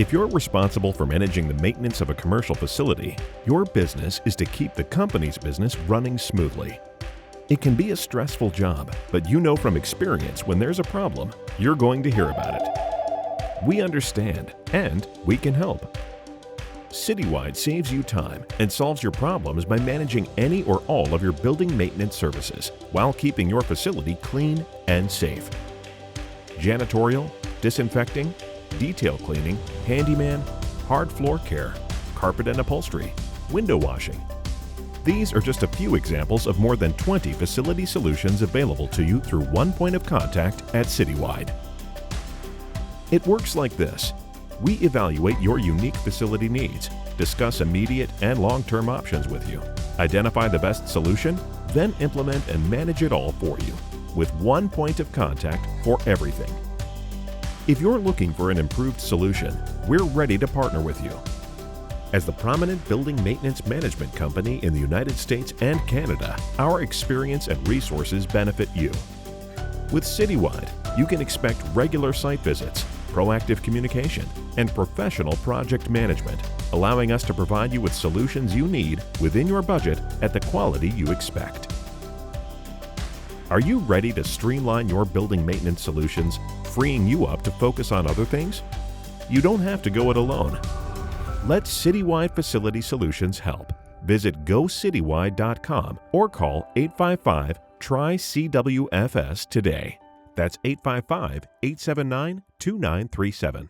If you're responsible for managing the maintenance of a commercial facility, your business is to keep the company's business running smoothly. It can be a stressful job, but you know from experience when there's a problem, you're going to hear about it. We understand, and we can help. Citywide saves you time and solves your problems by managing any or all of your building maintenance services while keeping your facility clean and safe. Janitorial, disinfecting, detail cleaning, handyman, hard floor care, carpet and upholstery, window washing. These are just a few examples of more than 20 facility solutions available to you through one point of contact at Citywide. It works like this. We evaluate your unique facility needs, discuss immediate and long-term options with you, identify the best solution, then implement and manage it all for you, with one point of contact for everything. If you're looking for an improved solution, we're ready to partner with you. As the prominent building maintenance management company in the United States and Canada, our experience and resources benefit you. With Citywide, you can expect regular site visits, proactive communication, and professional project management, allowing us to provide you with solutions you need within your budget at the quality you expect. Are you ready to streamline your building maintenance solutions, freeing you up to focus on other things? You don't have to go it alone. Let Citywide Facility Solutions help. Visit gocitywide.com or call 855-TRY-CWFS today. That's 855-879-2937.